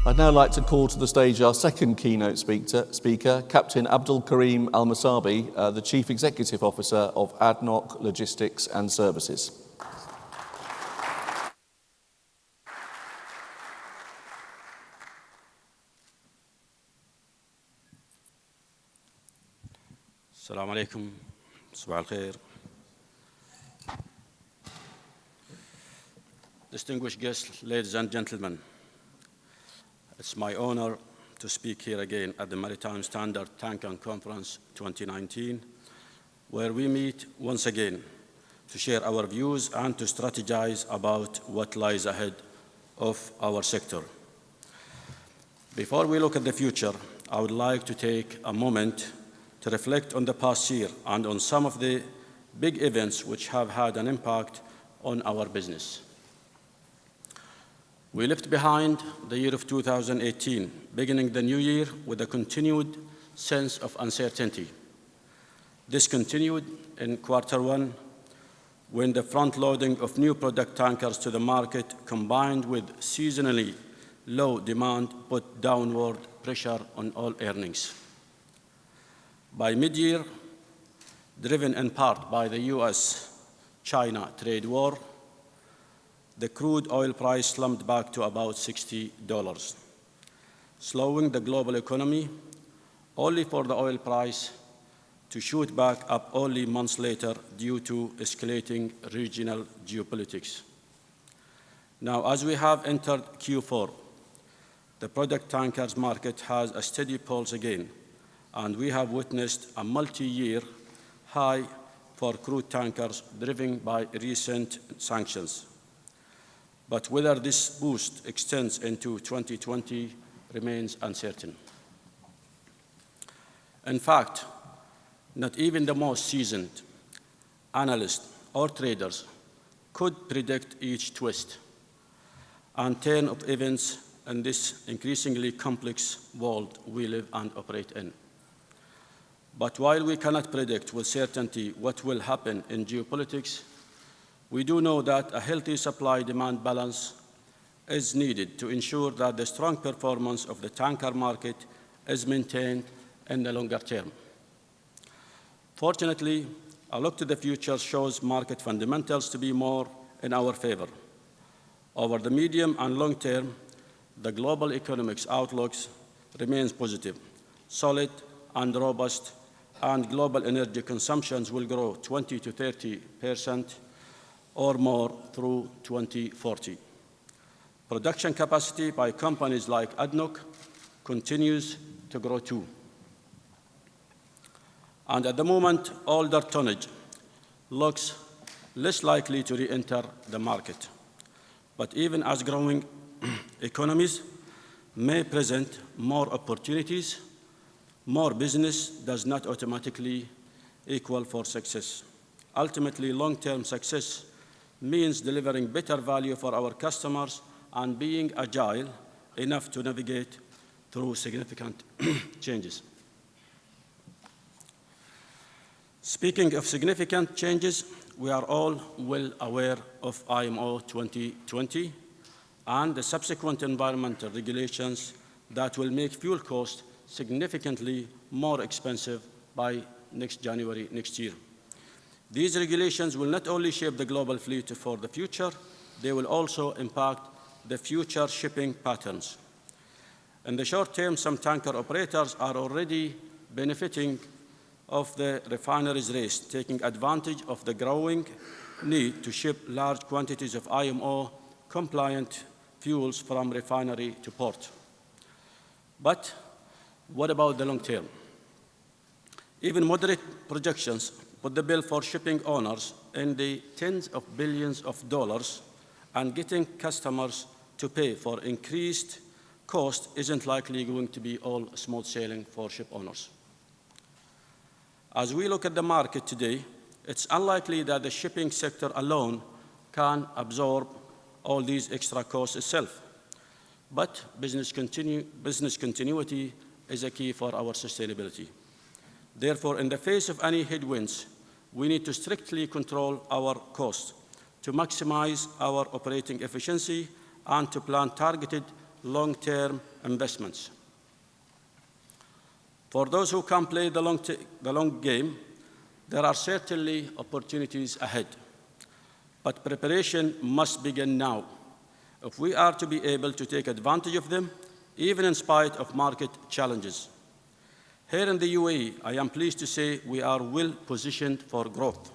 I'd now like to call to the stage our second keynote speaker, Captain Abdul Kareem Al Masabi, the Chief Executive Officer of ADNOC Logistics and Services. Assalamu alaikum. Sabah al-khair. Distinguished guests, ladies and gentlemen, it's my honor to speak here again at the Maritime Standard Tanker Conference 2019, where we meet once again to share our views and to strategize about what lies ahead of our sector. Before we look at the future, I would like to take a moment to reflect on the past year and on some of the big events which have had an impact on our business. We left behind the year of 2018, beginning the new year with a continued sense of uncertainty. This continued in Q1 when the front-loading of new product tankers to the market combined with seasonally low demand put downward pressure on all earnings. By mid-year, driven in part by the US-China trade war, the crude oil price slumped back to about $60, slowing the global economy, only for the oil price to shoot back up only months later due to escalating regional geopolitics. Now, as we have entered Q4, the product tankers market has a steady pulse again, and we have witnessed a multi-year high for crude tankers driven by recent sanctions. But whether this boost extends into 2020 remains uncertain. In fact, not even the most seasoned analysts or traders could predict each twist and turn of events in this increasingly complex world we live and operate in. But while we cannot predict with certainty what will happen in geopolitics, we do know that a healthy supply-demand balance is needed to ensure that the strong performance of the tanker market is maintained in the longer term. Fortunately, a look to the future shows market fundamentals to be more in our favor. Over the medium and long term, the global economic outlooks remains positive, solid and robust, and global energy consumptions will grow 20 to 30% or more through 2040. Production capacity by companies like ADNOC continues to grow too. And at the moment, older tonnage looks less likely to re-enter the market. But even as growing economies may present more opportunities, more business does not automatically equal for success. Ultimately, long-term success means delivering better value for our customers and being agile enough to navigate through significant changes. Speaking of significant changes, we are all well aware of IMO 2020 and the subsequent environmental regulations that will make fuel costs significantly more expensive by January next year. These regulations will not only shape the global fleet for the future, they will also impact the future shipping patterns. In the short term, some tanker operators are already benefiting of the refineries race, taking advantage of the growing need to ship large quantities of IMO-compliant fuels from refinery to port. But what about the long term? Even moderate projections put the bill for shipping owners in the tens of billions of dollars, and getting customers to pay for increased cost isn't likely going to be all smooth sailing for ship owners. As we look at the market today, it's unlikely that the shipping sector alone can absorb all these extra costs itself. But business continuity is a key for our sustainability. Therefore, in the face of any headwinds, we need to strictly control our costs to maximize our operating efficiency and to plan targeted long-term investments. For those who can play the long game, there are certainly opportunities ahead, but preparation must begin now if we are to be able to take advantage of them, even in spite of market challenges. Here in the UAE, I am pleased to say we are well positioned for growth.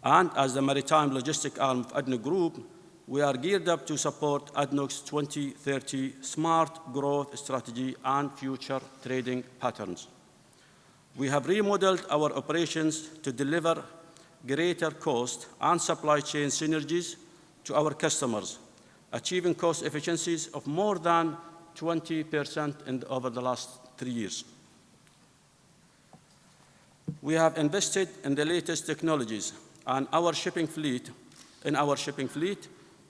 And as the maritime logistic arm of ADNOC Group, we are geared up to support ADNOC's 2030 smart growth strategy and future trading patterns. We have remodeled our operations to deliver greater cost and supply chain synergies to our customers, achieving cost efficiencies of more than 20% over the last 3 years. We have invested in the latest technologies and our shipping fleet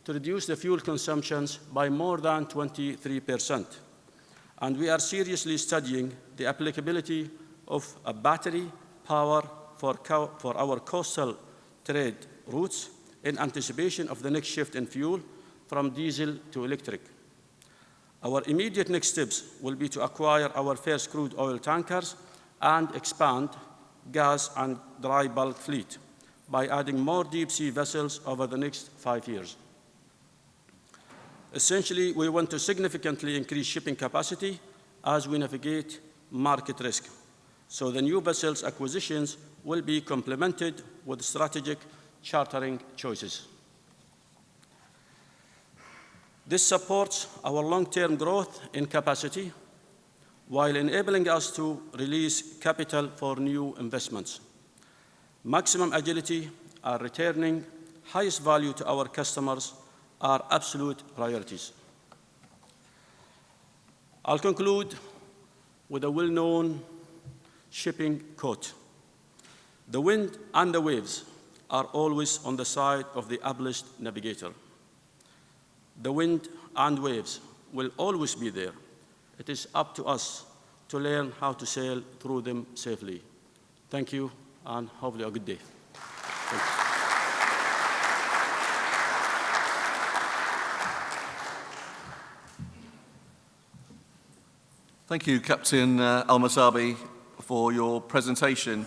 to reduce the fuel consumptions by more than 23%. And we are seriously studying the applicability of a battery power for our coastal trade routes in anticipation of the next shift in fuel from diesel to electric. Our immediate next steps will be to acquire our first crude oil tankers and expand gas and dry bulk fleet by adding more deep-sea vessels over the next 5 years. Essentially, we want to significantly increase shipping capacity as we navigate market risk. So the new vessels acquisitions will be complemented with strategic chartering choices. This supports our long-term growth in capacity while enabling us to release capital for new investments. Maximum agility and returning highest value to our customers are absolute priorities. I'll conclude with a well-known shipping quote. The wind and the waves are always on the side of the ablished navigator. The wind and waves will always be there. It is up to us to learn how to sail through them safely. Thank you, and hopefully a good day. Thank you. Thank you, Captain Al Masabi, for your presentation.